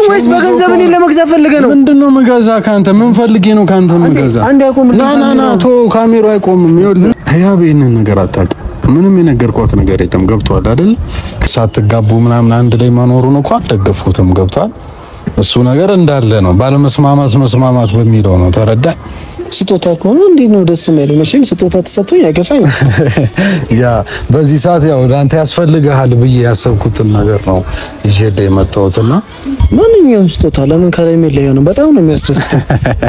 ነው ወይስ በገንዘብ እኔ ለመግዛት ፈልገህ ነው? ምንድነው መጋዛ ካንተ ምን ፈልጌ ነው ካንተ መጋዛ? ና ቶ ካሜራው አይቆምም። ይኸውልህ ህያብ ይሄንን ነገር አታውቅም። ምንም የነገርኳት ነገር የለም። ገብቷል አይደል? ሳትጋቡ ምናምን አንድ ላይ መኖሩን እኮ አልደገፍኩትም። ገብቷል? እሱ ነገር እንዳለ ነው። መስማማት በሚለው ነው። ተረዳ? ስጦታ ከሆነ እንዴት ነው ደስ የሚለው? መቼም ስጦታ ተሰጥቶኝ አይገፋኝ። ያ በዚህ ሰዓት ያው ላንተ ያስፈልግሃል ብዬ ያሰብኩትን ነገር ነው ይዤልህ የመጣሁትና ማንኛውም ስጦታ ለምን ከረሜላ ነው? በጣም ነው የሚያስደስተው።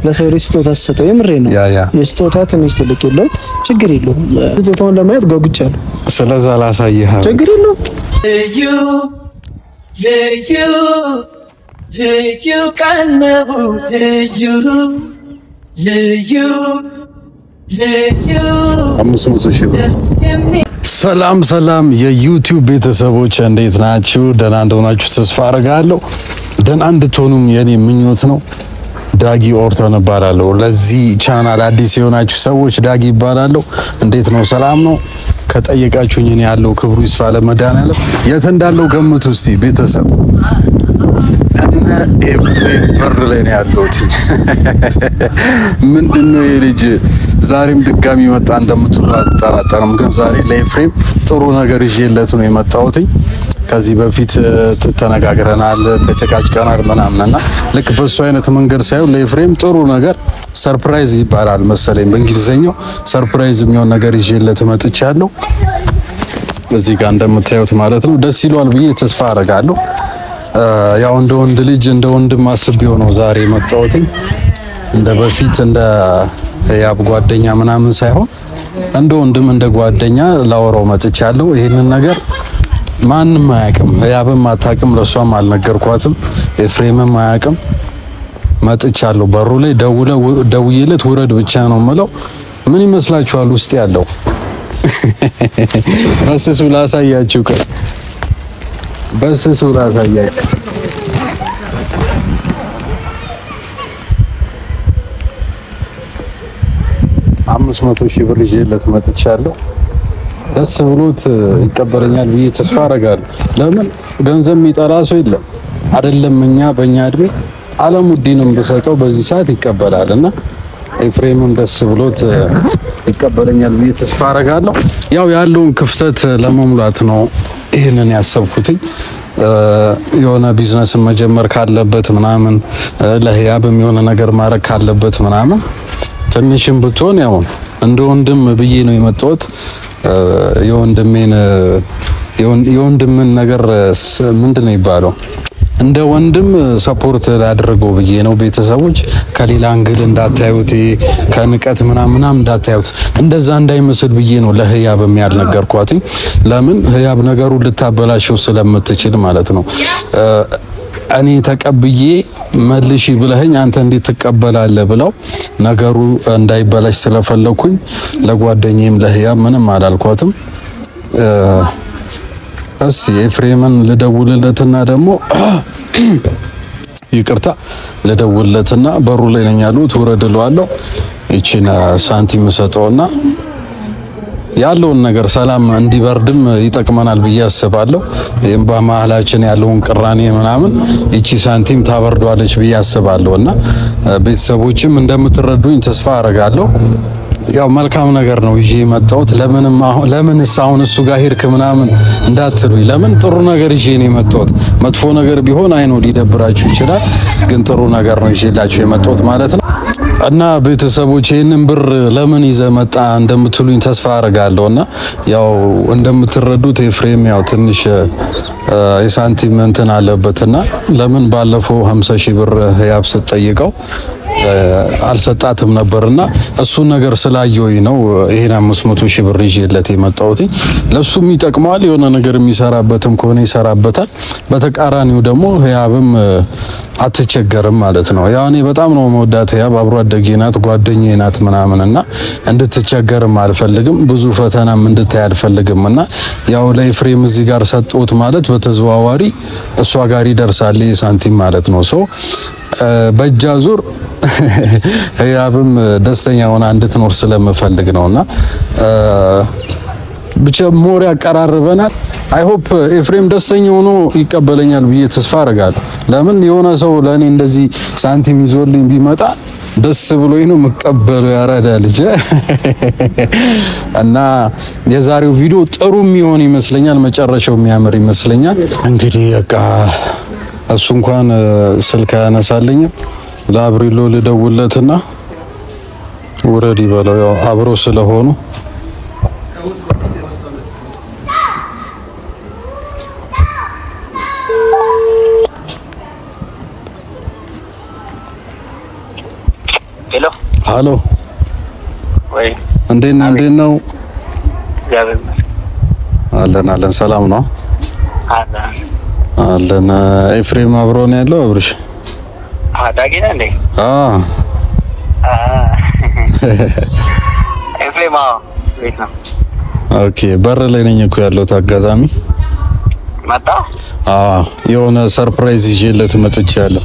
ለሰው ልጅ ስጦታ ተሰጠው የምሬ ነው። የስጦታ ትንሽ ትልቅ የለውም፣ ችግር የለውም። ስጦታውን ለማየት ጓጉቻለሁ። ስለዛ ላሳይህ። ችግር የለውም። ሰላም የዩቲዩብ ቤተሰቦች እንዴት ናችሁ? ደህና እንደሆናችሁ ተስፋ አደርጋለሁ። ደህና እንድትሆኑም የኔ ምኞት ነው። ዳጊ ኦርተን እባላለሁ። ለዚህ ቻናል አዲስ የሆናችሁ ሰዎች ዳጊ እባላለሁ። እንዴት ነው? ሰላም ነው? ከጠየቃችሁኝ እኔ ያለው ክብሩ ይስፋ ለመድኃኒዓለም። የት እንዳለው ገምቱ እስቲ ቤተሰብ። እነ ኤፍሬም በር ላይ ነው ያለሁት። ምንድነው የልጅ ዛሬም ድጋሚ መጣ እንደምትሉ አልጠራጠርም። ግን ዛሬ ለኤፍሬም ጥሩ ነገር ይዤለት ነው የመጣሁት። ከዚህ በፊት ተነጋግረናል፣ ተጨቃጭቀናል ምናምንና ልክ በሱ አይነት መንገድ ሳይሆን ለኤፍሬም ጥሩ ነገር ሰርፕራይዝ ይባላል መሰለኝ በእንግሊዘኛው ሰርፕራይዝ የሚሆን ነገር ይዤለት መጥቻለሁ። እዚህ ጋር እንደምታዩት ማለት ነው። ደስ ይሏል ብዬ ተስፋ አደርጋለሁ። ያው እንደ ወንድ ልጅ እንደ ወንድም አስቤው ነው ዛሬ መጣሁት። እንደ በፊት እንደ ህያብ ጓደኛ ምናምን ሳይሆን እንደ ወንድም እንደ ጓደኛ ላወራው መጥቻለሁ። ይሄንን ነገር ማንም አያውቅም፣ ህያብም አታውቅም፣ ለሷም አልነገርኳትም፣ ኤፍሬምም አያውቅም። መጥቻለሁ። በሩ ላይ ደውዬለት ውረድ ብቻ ነው የምለው። ምን ይመስላችኋል ውስጥ ያለው? በስሱ ላሳያችሁ። በስሱ ላሳያችሁ። 500 ሺህ ብር ይዤለት መጥቻለሁ። ደስ ብሎት ይቀበለኛል ብዬ ተስፋ አደርጋለሁ። ለምን ገንዘብ የሚጠላ ሰው የለም አይደለም? እኛ በእኛ እድሜ አለሙዲንም ብሰጠው በዚህ ሰዓት ይቀበላልና ኤፍሬምም ደስ ብሎት ይቀበለኛል ብዬ ተስፋ አደርጋለሁ። ያው ያለውን ክፍተት ለመሙላት ነው ይሄንን ያሰብኩትኝ። የሆነ ቢዝነስ መጀመር ካለበት ምናምን ለህያብም የሆነ ነገር ማድረግ ካለበት ምናምን ትንሽም ብትሆን ያው እንደ ወንድም ብዬ ነው የመጣሁት። የወንድምን ነገር ምንድነው ይባለው? እንደ ወንድም ሰፖርት ላደርገው ብዬ ነው። ቤተሰቦች ከሌላ አንግል እንዳታዩት፣ ከንቀት ምናምን እንዳታዩት፣ እንደዛ እንዳይመስል ብዬ ነው ለህያብ ያልነገርኳት። ለምን ህያብ ነገሩን ልታበላሽው ስለምትችል ማለት ነው። እኔ ተቀብዬ መልሺ ብለኸኝ አንተ እንዴት ትቀበላለህ ብለው ነገሩ እንዳይበላሽ ስለፈለኩኝ ለጓደኛዬም ለህያብ ምንም አላልኳትም። እስቲ ኤፍሬምን ልደውልለትና ደግሞ ይቅርታ ልደውልለትና በሩ ላይ ነኝ ያሉት ውረድ እለዋለሁ። እቺን ሳንቲም ሰጠውና ያለውን ነገር ሰላም እንዲበርድም ይጠቅመናል ብዬ አስባለሁ። ይሄን በመሃላችን ያለውን ቅራኔ ምናምን እቺ ሳንቲም ታበርዷለች ብዬ አስባለሁና ቤተሰቦችም እንደምትረዱኝ ተስፋ አደርጋለሁ። ያው መልካም ነገር ነው ይዤ የመጣሁት። ለምንስ አሁን እሱ ጋር ሄድክ ምናምን እንዳትሉኝ። ለምን ጥሩ ነገር ይዤ ነው የመጣሁት። መጥፎ ነገር ቢሆን አይኖ ሊደብራችሁ ይችላል፣ ግን ጥሩ ነገር ነው ይዤላችሁ የመጣሁት ማለት ነው። እና ቤተሰቦች ይሄንን ብር ለምን ይዘህ መጣ እንደምትሉኝ ተስፋ አደርጋለሁና ያው እንደምትረዱት ኤፍሬም ያው ትንሽ የሳንቲም እንትን አለበትና ለምን ባለፈው 50 ሺህ ብር ህያብ ስትጠይቀው አልሰጣትም ነበርና እሱን ነገር ስላየሁኝ ነው ይሄን 500 ሺህ ብር ይዤለት የመጣሁት። ለሱም ይጠቅማል፣ የሆነ ነገር የሚሰራበትም ከሆነ ይሰራበታል። በተቃራኒው ደግሞ ህያብም አትቸገርም ማለት ነው። ያው እኔ በጣም ነው መወዳት ህያብ፣ አብሮ አደጌ ናት፣ ጓደኛዬ ናት ምናምንና እንድትቸገርም አልፈልግም፣ ብዙ ፈተናም እንድታይ አልፈልግምና ያው ለኤፍሬም እዚህ ጋር ሰጥቶት ማለት በተዘዋዋሪ እሷ ጋር ይደርሳል ሳንቲም ማለት ነው። ሶ በእጃ ዙር ህያብም ደስተኛ ሆና እንድትኖር ስለምፈልግ ነውና ብቻ ሞር ያቀራርበናል። አይ ሆፕ ኤፍሬም ደስተኛ ሆኖ ይቀበለኛል ብዬ ተስፋ አደርጋለሁ። ለምን የሆነ ሰው ለኔ እንደዚህ ሳንቲም ይዞልኝ ቢመጣ ደስ ብሎኝ ነው መቀበሉ ያራዳ ልጅ እና የዛሬው ቪዲዮ ጥሩ የሚሆን ይመስለኛል። መጨረሻው የሚያምር ይመስለኛል። እንግዲህ በቃ እሱ እንኳን ስልክ ያነሳልኝ ለአብሪሎ ልደውልለትና ወረዲ በለው ያው አብሮ ስለሆኑ ሄሎ ወይ እንዴት ነው? አለን ሰላም ነው አለን። ኤፍሬም አብሮ ነው ያለው አብርሽ? ዳጊ ነህ እንዴ? ኤፍሬም ቤት ነው። ኦኬ በር ላይ ነኝ እኮ ያለሁት። አጋጣሚ መጣ? የሆነ ሰርፕራይዝ ይዤለት መጥቻለሁ።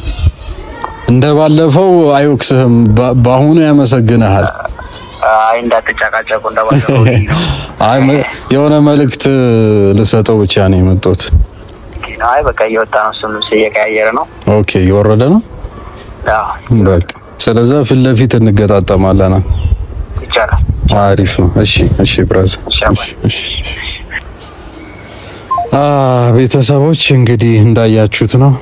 እንደባለፈው አይወክስህም፣ በአሁኑ ያመሰግናል። አይ እንዳትጨቃጨቁ እንደባለፈው። አይ የሆነ መልእክት ልሰጠው ብቻ ነው የመጣሁት። አይ በቃ እየወጣ ነው፣ እሱም እየቀያየረ ነው። ኦኬ እየወረደ ነው። በቃ ስለዚህ ፊት ለፊት እንገጣጠማለን። ይቻላል። አሪፍ ነው። እሺ ብራዘር። እሺ ቤተሰቦች እንግዲህ እንዳያችሁት ነው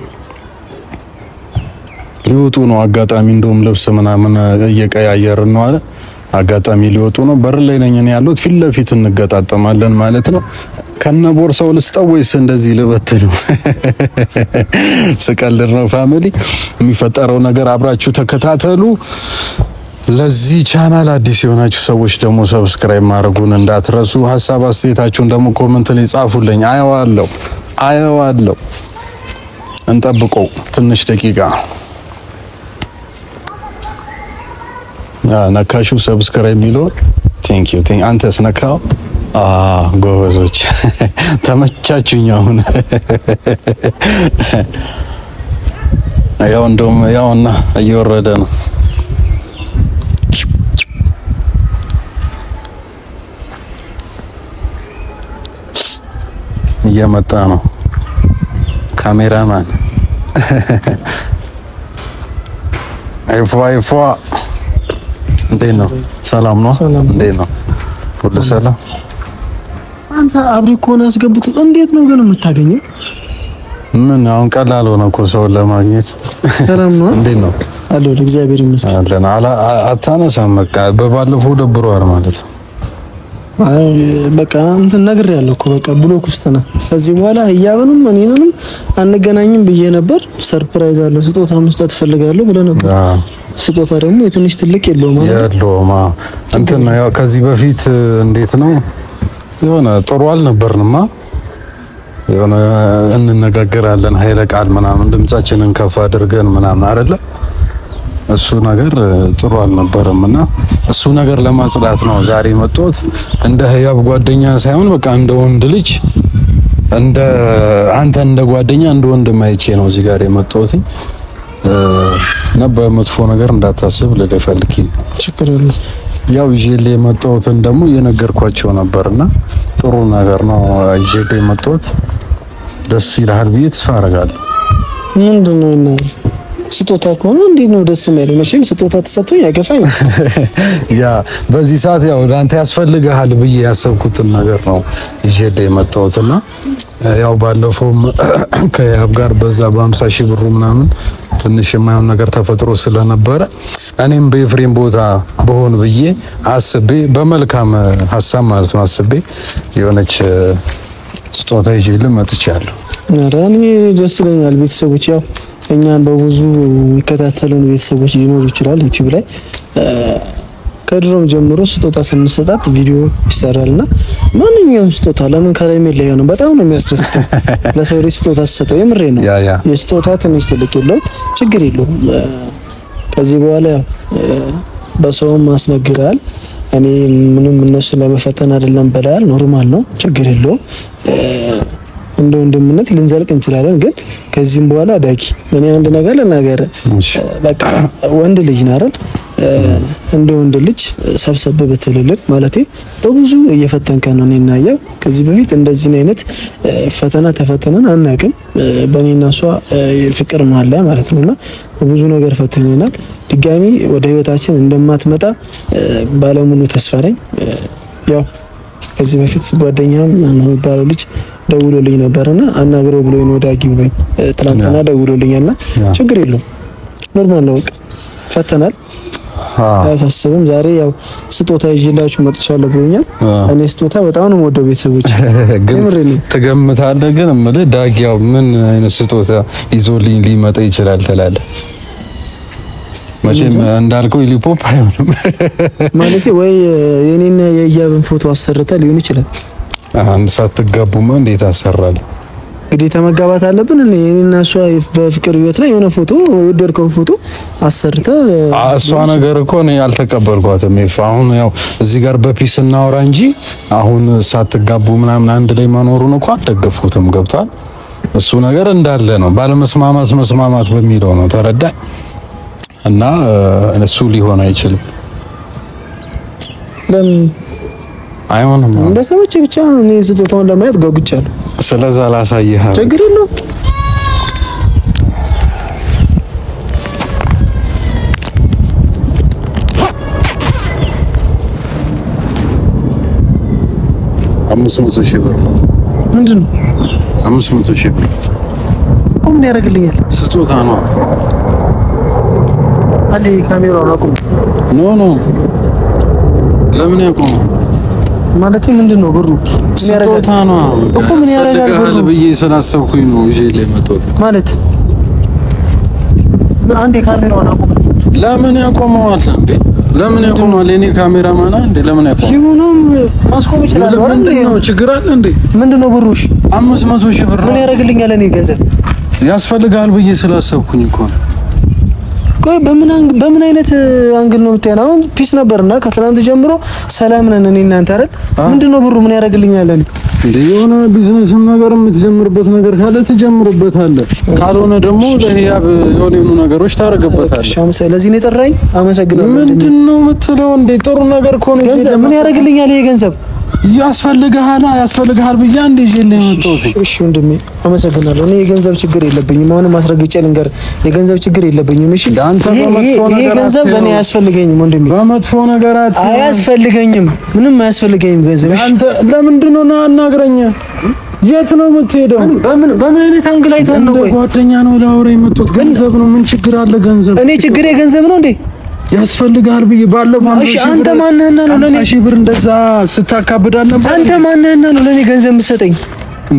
ሊወጡ ነው። አጋጣሚ እንደውም ልብስ ምናምን እየቀያየርን ነው አለ። አጋጣሚ ሊወጡ ነው። በር ላይ ነኝ እኔ ያለሁት። ፊት ለፊት እንገጣጠማለን ማለት ነው። ከነ ቦርሳው ልስጠው ወይስ እንደዚህ ልበት ነው? ስቀልድ ነው። ፋሚሊ የሚፈጠረው ነገር አብራችሁ ተከታተሉ። ለዚህ ቻናል አዲስ የሆናችሁ ሰዎች ደግሞ ሰብስክራይብ ማድረጉን እንዳትረሱ። ሐሳብ አስተያየታችሁን ደግሞ ኮሜንት ላይ ጻፉልኝ። አየዋለሁ። እንጠብቀው ትንሽ ደቂቃ። ነካሹ ሰብስክራይብ የሚለው ቴንክ ዩ አንተስ ነካው? ጎበዞች ተመቻችሁኝ። አሁን ያው እንደውም ያውና እየወረደ ነው። እየመጣ ነው ካሜራማን። አይፏ እንዴት ነው? ሰላም ነው? እንዴት ነው? ሁሉ ሰላም? አንተ አብሪ ኮን ያስገቡት እንዴት ነው ግን የምታገኘው? ምን አሁን ቀላል ሆነ እኮ ሰው ለማግኘት። ሰላም ነው? እንዴት ነው? አሎ ለእግዚአብሔር ይመስገን። አታነሳም። በቃ በባለፈው ደብሯል ማለት ነው። አይ በቃ እንትን ነገር ያለው እኮ በቃ ብሎክ ውስጥ ነው። ከዚህ በኋላ ህያብንም እኔንም አንገናኝም ብዬ ነበር። ሰርፕራይዝ አለ፣ ስጦታ መስጠት ፈልጋለሁ ብለ ነበር። ስጦታ ደግሞ የትንሽ ትልቅ የለውም ማለት የለውም። እንትን ያው ከዚህ በፊት እንዴት ነው የሆነ ጥሩ አልነበርንማ። የሆነ እንነጋገራለን ኃይለ ቃል ምናምን ድምጻችንን ከፍ አድርገን ምናምን አይደለ? እሱ ነገር ጥሩ አልነበረምና እሱ ነገር ለማጽዳት ነው ዛሬ መጥቶት። እንደ ህያብ ጓደኛ ሳይሆን በቃ እንደ ወንድ ልጅ እንደ አንተ እንደ ጓደኛ እንደ ወንድም አይቼ ነው እዚህ ጋር የመጣሁት። ነበር መጥፎ ነገር እንዳታስብ ለደፈልኪ ችግር የለም። ያው ይዤልህ የመጣሁትን ደግሞ እየነገርኳቸው ነበርና ጥሩ ነገር ነው ይዤልህ የመጣሁት። ደስ ይልሃል ብዬ ተስፋ አደርጋለሁ። ምንድነው እና ስጦታ ከሆነ እንዴት ነው ደስ የሚለው? መቼም ስጦታ ተሰጥቶኝ አይገፋኝ። ያ በዚህ ሰዓት ያው ለአንተ ያስፈልግሃል ብዬ ያሰብኩትን ነገር ነው ይዤልህ የመጣሁትና ያው ባለፈውም ከያብ ጋር በዛ በ50 ሺህ ብሩ ምናምን ትንሽ የማይሆን ነገር ተፈጥሮ ስለነበረ እኔም በኤፍሬም ቦታ በሆን ብዬ አስቤ በመልካም ሐሳብ ማለት ነው አስቤ የሆነች ስጦታ ይዤልህ መጥቻለሁ። ኧረ እኔ ደስ ይለኛል። ቤተሰቦች ያው እኛን በብዙ የሚከታተሉን ቤተሰቦች ሊኖሩ ይችላል ዩቲዩብ ላይ ከድሮም ጀምሮ ስጦታ ስንሰጣት ቪዲዮ ይሰራልና ማንኛውም ስጦታ ለምን ከረሜላ ይሆን በጣም ነው የሚያስደስተው። ለሰው ልጅ ስጦታ ሰጠው የምሬ ነው። የስጦታ ትንሽ ትልቅ የለውም ችግር የለውም። ከዚህ በኋላ በሰውም ማስነግራል። እኔ ምንም እነሱ ለመፈተን አይደለም በላል ኖርማል ነው ችግር የለውም። እንደ ወንድምነት ልንዘልቅ እንችላለን። ግን ከዚህም በኋላ ዳጊ እኔ አንድ ነገር ልናገር። በቃ ወንድ ልጅ ነህ አይደል? እንደ ወንድ ልጅ ሰብሰብ በተለለት ማለቴ በብዙ እየፈተንከን ነው እኔና ያው ከዚህ በፊት እንደዚህ አይነት ፈተና ተፈተነን አናውቅም በእኔና እሷ ፍቅር ማለ ማለት ነውና ብዙ ነገር ፈተነናል ድጋሚ ወደ ህይወታችን እንደማትመጣ ባለሙሉ ተስፋ ነኝ ያው ከዚህ በፊት ጓደኛም ነው ባለው ልጅ ደውሎልኝ ነበርና አናግረው ብሎ ነው ዳጊ ብሎኝ ትላንትና ደውሎልኛልና ችግር የለውም ኖርማል ነው ፈተናል አያሳስብም ዛሬ ያው ስጦታ ይዤላችሁ መጥቻለሁ ብሎኛል እኔ ስጦታ በጣም ነው ወደው ቤተሰቦች ግን ተገምታለህ ግን እምልህ ዳጊ ያው ምን አይነት ስጦታ ይዞልኝ ሊመጣ ይችላል ትላለህ መቼም እንዳልከው ሊፖፕ አይሆንም ማለት ወይ የኔና የያብን ፎቶ አሰርታ ሊሆን ይችላል አንድ ሳትጋቡማ እንዴት አሰራል እንግዲህ ተመጋባት አለብን እኔና እሷ በፍቅር ህይወት ላይ የሆነ ፎቶ ወደድከው ፎቶ አሰርታ እሷ ነገር እኮ ነው ያልተቀበልኳትም አሁን ያው እዚህ ጋር በፒስ እናወራ እንጂ አሁን ሳትጋቡ ምናምን አንድ ላይ መኖሩን እኮ አልደገፉትም ገብቷል እሱ ነገር እንዳለ ነው ባለመስማማት መስማማት በሚለው ነው ተረዳኝ እና እሱ ሊሆን አይችልም ለምን አይሆንም እንደተመቸ ብቻ እኔ ስጦታውን ለማየት ጓጉቻለሁ ስለዛ ላሳየህ ችግር የለውም $500,000 ነው ምንድነው 500,000 ብር ምን ያደርግልኛል ስጦታ ነው አለ ካሜራውን አቁም ኖ ለምን ያቆም ማለት ምንድነው ብሩ ስጦታ ነው እኮ ምን ያደርጋል ብሩ ብዬ ስላሰብኩኝ ነው እጄ ላይ መጥቶት ማለት አንዴ ካሜራውን አቁም ለምን ያቆመዋል እንዴ ለምን ያቆመዋል እኔ ካሜራማን እንዴ ለምን ያቆመዋል ይሁንም ማስቆም ይችላል ምንድነው ችግር አለ እንዴ ምንድነው ብሩሽ 500,000 ብር ምን ያደርግልኛል እኔ ገንዘብ ያስፈልጋል ብዬ ስላሰብኩኝ እኮ ነው ቆይ በምን አይነት አንግል ነው የምትያናው ፒስ ነበርና ከትላንት ጀምሮ ሰላም ነን እኔ እናንተ አይደል ምንድነው ብሩ ምን ያደርግልኛል እኔ እንዴ የሆነ ቢዝነስ ነገር የምትጀምርበት ነገር ካለ ትጀምርበታለህ ካልሆነ ደግሞ ለህያብ የሆኑ ነገሮች ታረጋግበታለህ ሻምሰ ለዚህ ነው የጠራኝ አመሰግናለሁ ምንድነው የምትለው እንዴ ጥሩ ነገር እኮ ነው ምን ያደርግልኛል ይሄ ገንዘብ ያስፈልግሃል ብዬ አንዴ ይዤልኝ መጣሁት እሺ ወንድሜ አመሰግናለሁ እኔ የገንዘብ ችግር የለብኝም አሁን ማስረግጬ ልንገር የገንዘብ ችግር የለብኝም እሺ አንተ በመጥፎ ነገር ይሄ ገንዘብ ለኔ ያስፈልገኝም ወንድሜ በመጥፎ ነገራት አያስፈልገኝም ምንም አያስፈልገኝም ገንዘብ አንተ ለምንድነው አናግረኛ የት ነው የምትሄደው በምን አይነት አንግል አይተህ ነው ጓደኛ ነው ላውራ የመጡት ገንዘብ ነው ምን ችግር አለ ገንዘብ እኔ ችግር የገንዘብ ነው እንዴ ያስፈልጋል ብዬ ባለፈው አንተ ማንነህና ነው ለኔ 100,000 ብር እንደዛ ስታካብዳል ነበር አንተ ማንነህና ነው ለኔ ገንዘብ የምትሰጠኝ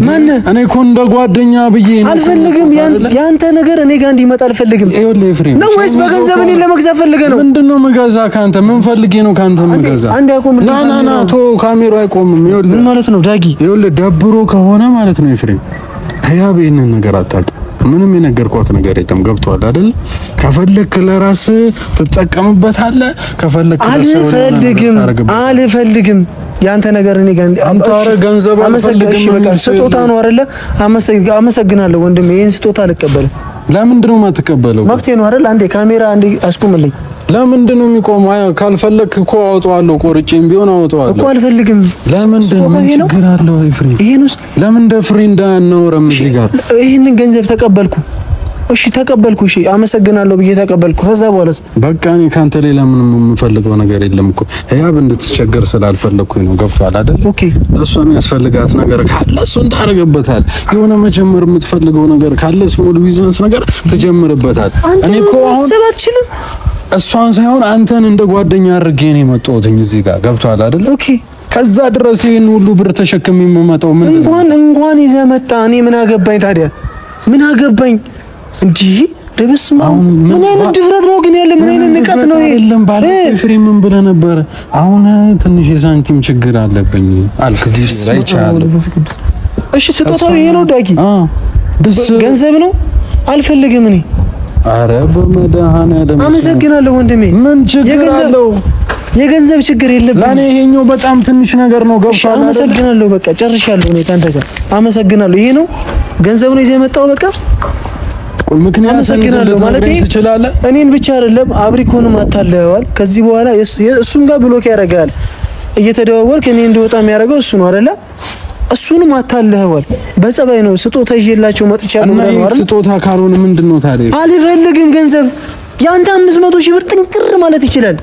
ማን እኔ እኮ እንደ ጓደኛ ብዬ ነው አልፈልግም ያንተ ነገር እኔ ጋር እንዲመጣ አልፈልግም ይኸውልህ ኤፍሬም ነው ወይስ በገንዘብ እኔ ለመግዛት ፈልገህ ነው ምንድነው መጋዛ ካንተ ምን ፈልጌ ነው ካንተ መጋዛ አንዴ አቆም ና ቶ ካሜራው አይቆምም ይኸውልህ ምን ማለት ነው ዳጊ ይኸውልህ ደብሮ ከሆነ ማለት ነው ኤፍሬም ህያብ ይሄንን ነገር አታውቅም ምንም የነገርኳት ነገር የለም ገብቷል አይደል ከፈለክ ለራስ ትጠቀምበታለህ ከፈለክ አልፈልግም ያንተ ነገር እኔ ጋር አንተ አረ ገንዘብ አልፈልግም ስጦታ ነው አይደለ አመሰግናለሁ ወንድሜ ይሄን ስጦታ አልቀበልም ለምንድን ነው የማትቀበለው መብቴ ነው አይደል አንዴ ካሜራ አንዴ አስቁምልኝ ለምንድን ነው የሚቆመው ካልፈለክ እኮ አውጣዋለሁ ቆርጬም ቢሆን አውጣዋለሁ እኮ አልፈልግም ለምንድን ነው ችግር አለው ኤፍሬም ይሄንስ ለምን እንደ ፍሬንድ አናወራም እዚህ ጋር ይሄንን ገንዘብ ተቀበልኩ እሺ ተቀበልኩ እሺ አመሰግናለሁ ብዬ ተቀበልኩ ከዛ በኋላስ በቃ እኔ ካንተ ሌላ ምንም የምፈልገው ነገር የለም እኮ ህያብ እንድትቸገር ስላልፈለኩኝ ነው ገብቷል አይደል ኦኬ ለሷ የሚያስፈልጋት ነገር ካለ እሱን ታረጋግበታል የሆነ መጀመር የምትፈልገው ነገር ካለ ስሞል ቢዝነስ ነገር ትጀምርበታል እኔ እኮ አሁን ሰባችልም እሷን ሳይሆን አንተን እንደ ጓደኛ አድርጌ ነው የመጣሁትኝ እዚህ ጋር ገብቷል አይደል ኦኬ ከዛ ድረስ ይሄን ሁሉ ብር ተሸክሜ የምመጣው ምን እንኳን ይዘህ መጣ እኔ ምን አገባኝ ታዲያ ምን አገባኝ እንዴ ረብስማ ምን አይነት ድፍረት ነው ግን ያለ ምን አይነት ንቀት ነው አይደለም ባለ ኤፍሬም ምን ብለህ ነበር አሁን ትንሽ የሳንቲም ችግር አለብኝ አልክ ዲስ አይቻል እሺ ስጦታው ይሄ ነው ዳጊ ገንዘብ ነው አልፈልግም እኔ አረ በመድኃኒዓለም አመሰግናለሁ ወንድሜ ምን ችግር አለው የገንዘብ ችግር የለብኝም ለኔ ይሄኛው በጣም ትንሽ ነገር ነው ገብቷል አመሰግናለሁ በቃ ጨርሻለሁ እኔ ካንተ ጋር አመሰግናለሁ ይሄ ነው ገንዘብ ነው ይዘህ መጣው በቃ ምክንያቱም አመሰግናለሁ ማለት ትችላለህ። እኔን ብቻ አይደለም አብሪኮንም አታለዋል። ከዚህ በኋላ እሱም ጋር ብሎክ ያደርጋል። እየተደዋወልክ እኔ እንደወጣ የሚያደርገው እሱ ነው አይደለ? እሱንም አታለዋል። በጸባይ ነው ስጦታ ይዤላቸው መጥቻለሁ ነው አይደል? ስጦታ ካልሆነ ምንድነው ታዲያ? አልፈልግም ገንዘብ ያንተ 500 ሺህ ብር ጥንቅር ማለት ይችላል።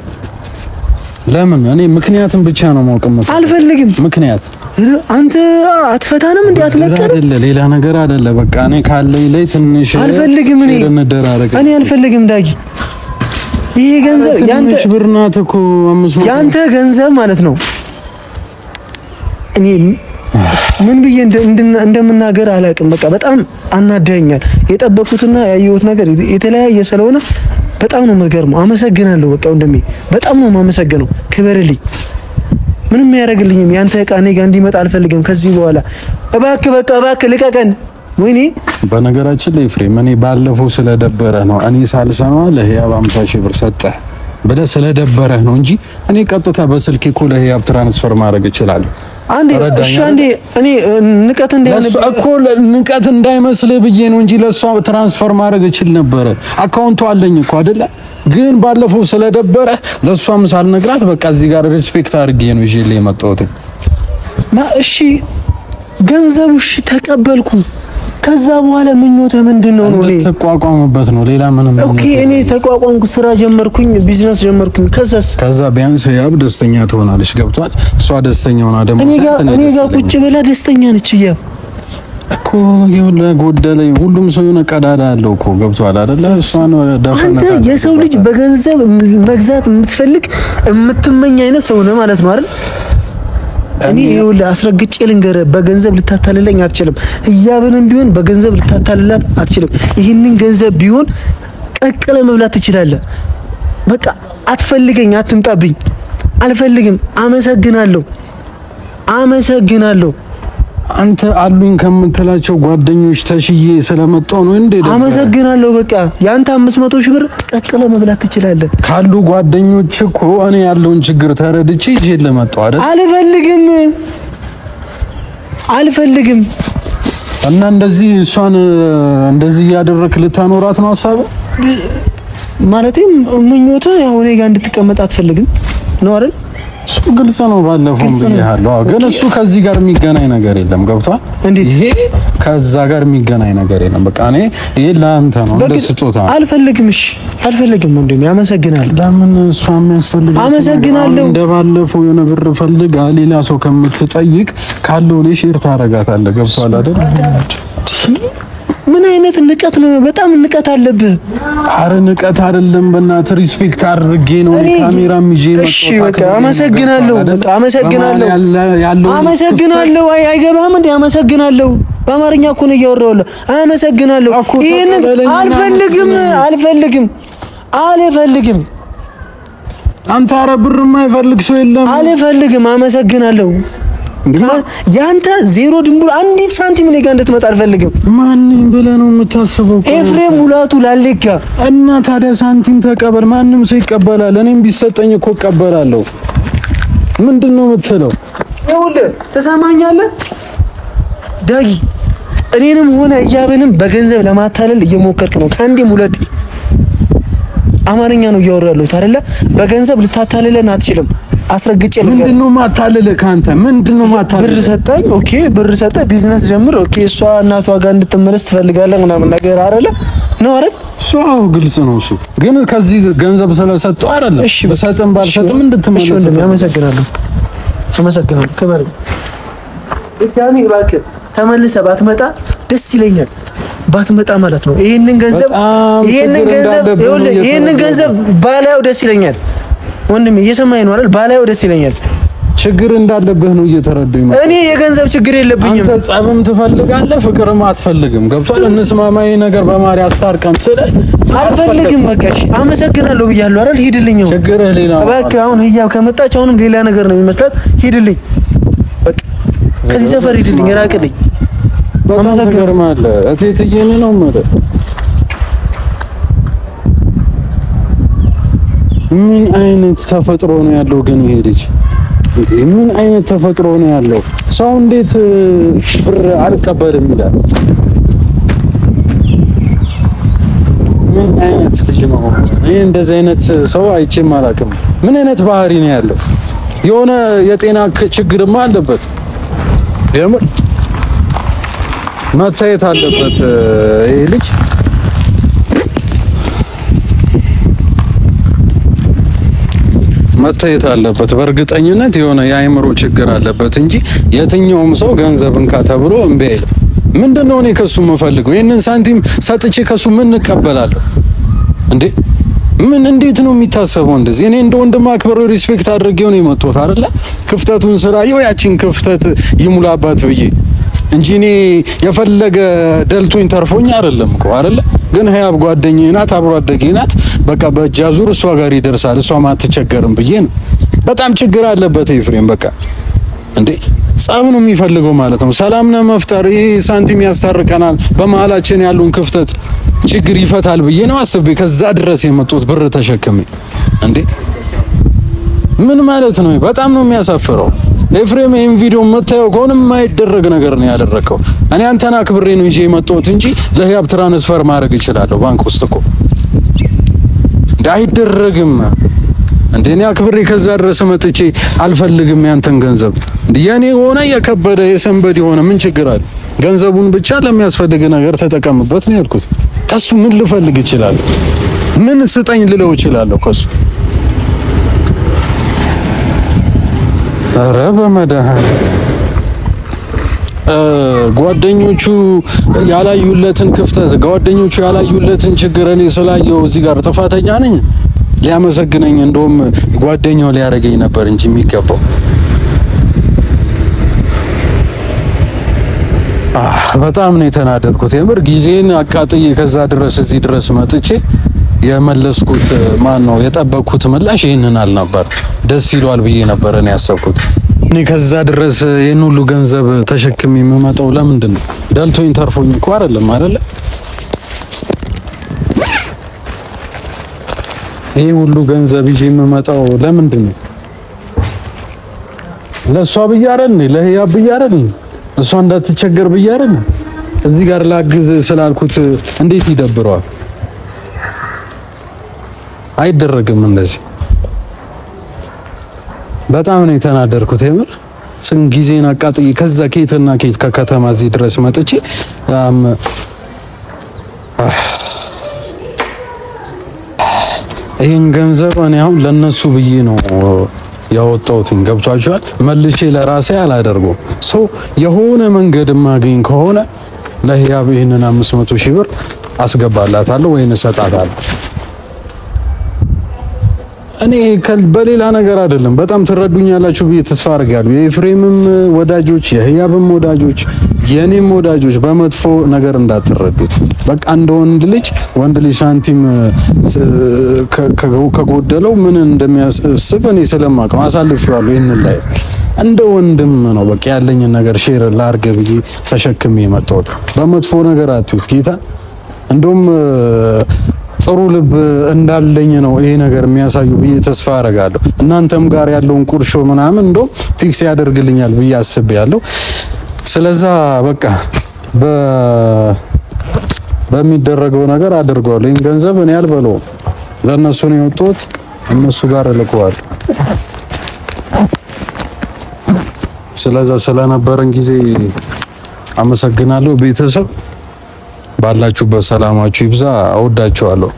ለምን? እኔ ምክንያቱም ብቻ ነው ማውቀም። አልፈልግም ምክንያት አንተ አትፈታንም እንዴ? አትለቀም አይደለ? ሌላ ነገር አይደለ? በቃ እኔ ካለኝ ላይ ትንሽ አልፈልግም። እኔ አልፈልግም ዳጊ። ይሄ ገንዘብ ያንተ ብር ናት እኮ 500 ያንተ ገንዘብ ማለት ነው። እኔ ምን ብዬ እንደምናገር አላውቅም። በቃ በጣም አናደኛል። የጠበቁትና ያየሁት ነገር የተለያየ ስለሆነ በጣም ነው የምገርመው። አመሰግናለሁ። በቃ ወንድሜ በጣም ነው የማመሰግነው። ክበርልኝ። ምንም ያደርግልኝም ያንተ ዕቃ እኔ ጋር እንዲመጣ አልፈልግም ከዚህ በኋላ። እባክህ በቃ እባክህ ልቀቀን። ወይኔ በነገራችን ላይ ፍሬም እኔ ባለፈው ስለደበረ ነው እኔ ሳልሰማ ለህያብ 50 ሺህ ብር ሰጠህ ብለህ ስለደበረህ ነው እንጂ እኔ ቀጥታ በስልክ እኮ ለህያብ ትራንስፈር ማድረግ እችላለሁ። አንዴ እኔ ንቀት እንዳይመስልህ ብዬ ነው እንጂ ለሷ ትራንስፈር ማድረግ እችል ነበር። አካውንቱ አለኝ እኮ አይደለ? ግን ባለፈው ስለደበረ ለሷም ሳልነግራት በቃ እዚህ ጋር ሪስፔክት አድርጌ ነው ይዤልህ የመጣሁት። እሺ ገንዘቡ እሺ ተቀበልኩ። ከዛ በኋላ ምኞትህ ምንድነው ነው? ተቋቋምበት ነው ሌላ ምንም። ኦኬ እኔ ተቋቋምኩ፣ ስራ ጀመርኩኝ፣ ቢዝነስ ጀመርኩኝ። ከዛ ቢያንስ ህያብ ደስተኛ ትሆናለች። ገብቷል? እሷ ደስተኛ ሆና ደግሞ እኔ ጋር ቁጭ ብላ ደስተኛ ነች ህያብ እኮ። ይሁን ጎደለኝ። ሁሉም ሰው የሆነ ቀዳዳ አለው እኮ። ገብቷል አይደለ? እሷን ደፈና አንተ የሰው ልጅ በገንዘብ መግዛት የምትፈልግ የምትመኝ አይነት ሰው ነው ማለት ነው አይደል? እኔ ይኸውልህ አስረግጬ ልንገርህ፣ በገንዘብ ልታታልለኝ አትችልም። ህያብንም ቢሆን በገንዘብ ልታታልላት አትችልም። ይህንን ገንዘብ ቢሆን ቀቅለ መብላት ትችላለህ። በቃ አትፈልገኝ፣ አትምጣብኝ፣ አልፈልግም። አመሰግናለሁ። አንተ አሉኝ ከምትላቸው ጓደኞች ተሽዬ ስለመጣው ነው እንዴ? አመሰግናለሁ። በቃ ያንተ 500 ሺህ ብር ቀቅለ መብላት ትችላለህ። ካሉ ጓደኞች እኮ እኔ ያለውን ችግር ተረድቼ ይዤ ለመጣው አይደል? አልፈልግም። እና እንደዚህ እሷን እንደዚህ ያደረክ ልታኖራት ነው ሐሳብ ማለቴ ምኞትህ ያው እኔ ጋር እንድትቀመጥ አትፈልግም ነው አይደል? ግልጽ ነው። ባለፈው ብያለሁ። ግን እሱ ከዚህ ጋር የሚገናኝ ነገር የለም። ገብቷል? ይሄ ከዛ ጋር የሚገናኝ ነገር የለም። በቃ እኔ ይሄ ለአንተ ነው እንደ ስጦታ። አልፈልግም። እሺ አልፈልግም ወንድሜ፣ አመሰግናለሁ። ለምን እሷ የሚያስፈልግ አመሰግናለሁ። እንደባለፈው የሆነ ብር ፈልጋ ሌላ ሰው ከምትጠይቅ ካለው ላይ ሼር ታረጋታለህ። ገብቷል አይደል? ምን አይነት ንቀት ነው? በጣም ንቀት አለብህ። አረ ንቀት አይደለም፣ በእናትህ ሪስፔክት አድርጌ ነው ካሜራም ይዤ ነው። እሺ በቃ አመሰግናለሁ። አመሰግናለሁ። አይገባህም እንዴ? አመሰግናለሁ። በአማርኛ እኮ ነው እያወራሁልህ። አመሰግናለሁ። ይሄን አልፈልግም። አንተ አረ ብር የማይፈልግ ሰው የለም። አልፈልግም። አመሰግናለሁ። ያንተ ዜሮ ድንቡር አንዲት ሳንቲም እኔ ጋር እንድትመጣ አልፈልግም። ማንንም ብለህ ነው የምታስበው? ኤፍሬም ሙላቱ ላሌጋ እና ታዲያ ሳንቲም ተቀበል። ማንም ሰው ይቀበላል። እኔም ቢሰጠኝ እኮ እቀበላለሁ። ምንድነው የምትለው? ይኸውልህ ትሰማኛለህ ዳጊ፣ እኔንም ሆነ ህያብንም በገንዘብ ለማታለል እየሞከርክ ነው። ከአንዴም ሁለቴ አማርኛ ነው እያወራለሁ አይደለ? በገንዘብ ልታታልለን አትችልም። አስረግጬ ምንድነው ማታለለ? ካንተ ምንድነው ማታለለ? ብር ሰጠኝ። ኦኬ ብር ሰጠኝ፣ ቢዝነስ ጀምር። ኦኬ እሷ እናቷ ጋር እንድትመለስ ትፈልጋለህ ምናምን ነገር አይደለ? ነው አይደል? ሷው ግልጽ ነው እሱ። ግን ከዚህ ገንዘብ ስለሰጠው አይደለም። እሺ በሰጠም ባልሰጠም እንድትመለስ። እሺ ወንድሜ አመሰግናለሁ። ክበር እታኒ እባክህ ተመልሰህ ባትመጣ ደስ ይለኛል። ባትመጣ ማለት ነው። ይሄንን ገንዘብ ባላየው ደስ ይለኛል። ወንድሜ እየሰማኸኝ ነው አይደል? ባላየው ደስ ይለኛል። ችግር እንዳለብህ ነው እየተረዳኝ ነው። እኔ የገንዘብ ችግር የለብኝም። አንተ ጸብም ትፈልጋለህ፣ ፍቅርም አትፈልግም። ገብቷል? እንስማማኝ ነገር በማሪ አስታርቀን ስለ አልፈልግም። በቃ እሺ አመሰግናለሁ ብያለሁ አይደል? ሂድልኝ። ችግርህ ሌላ ነው። እባክህ አሁን ህያብ ከመጣች አሁንም ሌላ ነገር ነው የሚመስላት። ሂድልኝ። በቃ ከዚህ ሰፈር ሂድልኝ፣ ራቅልኝ። አመሰግናለሁ። እቴትዬን ነው ማለት ምን አይነት ተፈጥሮ ነው ያለው ግን ይሄ ልጅ? ምን አይነት ተፈጥሮ ነው ያለው? ሰው እንዴት ብር አልቀበልም ይላል? ምን አይነት ልጅ ነው? እኔ እንደዚህ አይነት ሰው አይቼም አላውቅም። ምን አይነት ባህሪ ነው ያለው? የሆነ የጤና ችግርማ አለበት። የምር መታየት አለበት ይሄ ልጅ። መታየት አለበት። በእርግጠኝነት የሆነ የአእምሮ ችግር አለበት እንጂ የትኛውም ሰው ገንዘብን ካተብሎ እምቢ አይልም። ምንድነው እኔ ከሱ የምፈልገው? ይሄንን ሳንቲም ሰጥቼ ከሱ ምን እቀበላለሁ እንዴ? ምን እንዴት ነው የሚታሰበው እንደዚህ? እኔ እንደ ወንድም አክብሮ ሪስፔክት አድርጌው ነው የመጣሁት አይደለ? ክፍተቱን ስላየው ያቺን ክፍተት ይሙላባት ብዬ እንጂ እኔ የፈለገ ደልቶኝ ተርፎኝ አይደለም እኮ አይደለ? ግን ህያብ ጓደኛዬ ናት፣ አብሮ አደጌ ናት። በቃ በእጅ አዙር እሷ ጋር ይደርሳል፣ እሷም አትቸገርም ብዬ ነው። በጣም ችግር አለበት ኤፍሬም። በቃ እንዴ ጸብ ነው የሚፈልገው ማለት ነው። ሰላም ነው መፍጠር፣ ይሄ ሳንቲም ያስታርቀናል፣ በመሀላችን ያሉን ክፍተት ችግር ይፈታል ብዬ ነው አስቤ ከዛ ድረስ የመጡት ብር ተሸክሜ። እንዴ ምን ማለት ነው? በጣም ነው የሚያሳፍረው። ኤፍሬም ይሄን ቪዲዮ የምታየው ከሆነ የማይደረግ ነገር ነው ያደረከው። እኔ አንተን አክብሬ ነው ይዤ የመጣሁት እንጂ ለህያብ ትራንስፈር ማድረግ እችላለሁ ባንክ ውስጥ እኮ። አይደረግም እንዴ? እኔ አክብሬ ከዛ ድረስ መጥቼ አልፈልግም ያንተን ገንዘብ። የኔ ሆነ የከበደ የሰንበድ ሆነ ምን ችግር አለ? ገንዘቡን ብቻ ለሚያስፈልግ ነገር ተጠቀምበት ነው ያልኩት። ከሱ ምን ልፈልግ ይችላል? ምን ስጠኝ ልለው ይችላለሁ ከሱ? ኧረ በመድኃኒዓለም ጓደኞቹ ያላዩለትን ክፍተት፣ ጓደኞቹ ያላዩለትን ችግር እኔ ስላየው እዚህ ጋር ጥፋተኛ ነኝ? ሊያመሰግነኝ እንደውም ጓደኛው ሊያረገኝ ነበር እንጂ የሚገባው። በጣም ነው የተናደድኩት የምር። ጊዜን አቃጥዬ ከዛ ድረስ እዚህ ድረስ መጥቼ የመለስኩት ማን ነው የጠበቅኩት ምላሽ ይሄንን አልነበር። ደስ ይሏል ብዬ ነበር እኔ ያሰብኩት። እኔ ከዛ ድረስ ይሄን ሁሉ ገንዘብ ተሸክሜ የምመጣው ለምንድን ነው? ደልቶኝ ተርፎኝ እኮ አይደለም አይደለ? ይሄ ሁሉ ገንዘብ ይዤ የምመጣው ለምንድን ነው? ለሷ ብዬ አይደል? ለህያብ ብዬ አይደል? እሷ እንዳትቸገር ብዬ አይደል? እዚህ ጋር ላግዝ ስላልኩት እንዴት ይደብረዋል? አይደረግም እንደዚህ። በጣም ነው የተናደርኩት የምር። ስን ጊዜን አቃጥዬ ከዛ ኬትና ኬት ከከተማ እዚህ ድረስ መጥቼ ይሄን ገንዘብ እኔ አሁን ለነሱ ብዬ ነው ያወጣሁትን። ገብቷቸዋል። መልሼ ለራሴ አላደርገውም። ሰው የሆነ መንገድ ማገኝ ከሆነ ለህያብ ይሄንን 500 ሺህ ብር አስገባላታለሁ ወይ እሰጣታለሁ። እኔ በሌላ ነገር አይደለም። በጣም ትረዱኛላችሁ ብዬ ተስፋ አድርጋለሁ። የኤፍሬምም ወዳጆች፣ የህያብም ወዳጆች፣ የኔም ወዳጆች በመጥፎ ነገር እንዳትረዱት። በቃ እንደ ወንድ ልጅ ሳንቲም ከጎደለው ምን እንደሚያስብ እኔ ስለማውቅ አሳልፌዋለሁ። ይሄንን ላይ እንደ ወንድም ነው በቃ ያለኝን ነገር ሼር ላርገ ብዬ ተሸክሜ የመጣሁት። በመጥፎ ነገር አትዩት ጌታ። እንደውም ጥሩ ልብ እንዳለኝ ነው ይሄ ነገር የሚያሳዩ ብዬ ተስፋ አደርጋለሁ። እናንተም ጋር ያለውን ቁርሾ ምናምን እንደው ፊክስ ያደርግልኛል ብዬ አስቤያለሁ። ስለዛ በቃ በሚደረገው ነገር አድርጓለሁ። ይሄን ገንዘብ እኔ አልበለውም፣ ለነሱ ነው የወጣሁት፣ እነሱ ጋር እልከዋለሁ። ስለዛ ስለነበረን ጊዜ አመሰግናለሁ። ቤተሰብ ባላችሁበት ሰላማችሁ ይብዛ። እወዳችኋለሁ።